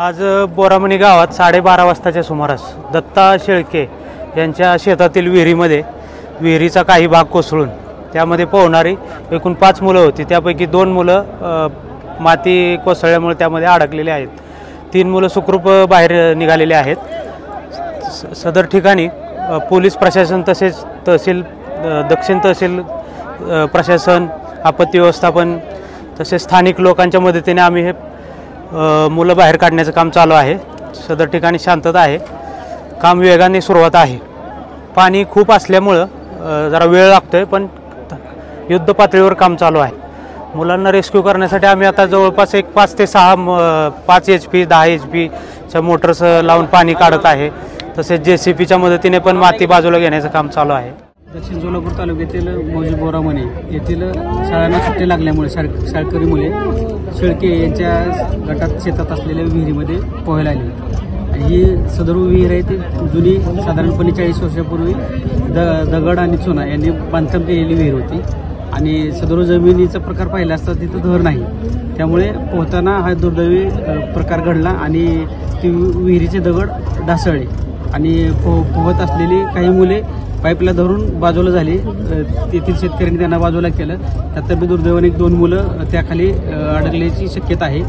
आज बोरामणी गावात 12:30 वाजताच्या सुमारास दत्ता शेळके यांच्या शेतातील विहिरीमध्ये विहिरीचा काही भाग कोसळून त्यामध्ये पोहणारी एकूण 5 मुलं होती। त्यापैकी 2 मुलं माती कोसळल्यामुळे त्यामध्ये अडकलेले आहेत। 3 मुलं सुखरूप बाहेर निघालेले आहेत। सदर ठिकाणी पोलीस प्रशासन तसेच तहसील दक्षिण तहसील प्रशासन आपत्ती व्यवस्थापन तसेच स्थानिक लोकांच्या मदतीने आम्ही हे मुलं बाहेर काढण्याचं काम चालू आहे। सदर ठिकाणी शांतता आहे, काम वेगाने सुरुवात आहे। पाणी खूप असल्यामुळं जरा वेळ लागतोय, पण युद्ध पातळीवर काम चालू आहे। मुलांना रेस्क्यू करण्यासाठी आम्ही आता जवळपास 5 ते 6 5 HP 10 HP च्या मोटर्स लावून पाणी काढत आहे। तसेच JCPच्या मदतीने पण माती बाजूला घेण्याचं काम चालू आहे। दक्षिण सोलापूर तालुक्यातील मौजे बोरामणी येथील शाळांना सुट्टी लागल्यामुळे शाळकरी मुले शेळके यांच्या गटात शेतात असलेल्या विहिरीमध्ये पोहायला आली। ही सदर विहीर आहे ती जुनी साधारणपणे 40 वर्षापूर्वी दगड आणि चुना यांनी बांधकाम केलेली विहीर होती आणि सदर जमिनीचा प्रकार पाहिला असता तिथं धर नाही, त्यामुळे पोहताना हा दुर्दैवी प्रकार घडला आणि ती विहिरीचे दगड ढासळले आणि पोहत असलेली काही मुले पाईपला धरून बाजूला झाली। तेथील शेतकऱ्यांनी त्यांना बाजूला केलं, त्यात बी दुर्दैवाने 2 मुलं त्याखाली अडकल्याची शक्यता आहे।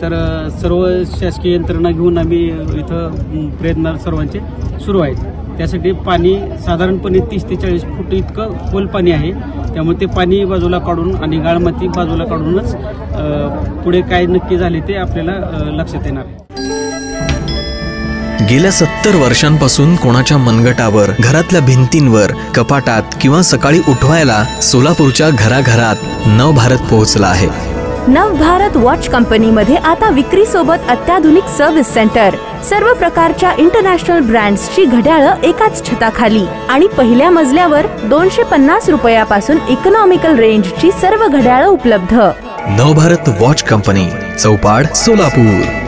तर सर्व शासकीय यंत्रणा घेऊन आम्ही इथं प्रयत्न सर्वांचे सुरू आहेत। त्यासाठी पाणी साधारणपणे 30 ते 40 फूट इतकं खोल पाणी आहे, त्यामुळे ते पाणी बाजूला काढून आणि गाळमाती बाजूला काढूनच पुढे काय नक्की झाले ते आपल्याला लक्षात येणार आहे। गेल्या 70 वर्षांपासून कोणाच्या मनगटावर, घरातल्या भिंतींवर, कपाटात किंवा सकाळी उठवायला सोलापूरच्या घराघरात नवभारत पोहोचला आहे। नवभारत वॉच कंपनीमध्ये आता विक्री सोबत अत्याधुनिक सर्व्हिस सेंटर, सर्व प्रकारच्या इंटरनॅशनल ब्रँड्सची घड्याळं एकाच छताखाली आणि पहिल्या मजल्यावर 250 रुपयापासून इकॉनॉमिकल रेंजची सर्व घड्याळं उपलब्ध। नवभारत वॉच कंपनी, चौपाड, सोलापूर।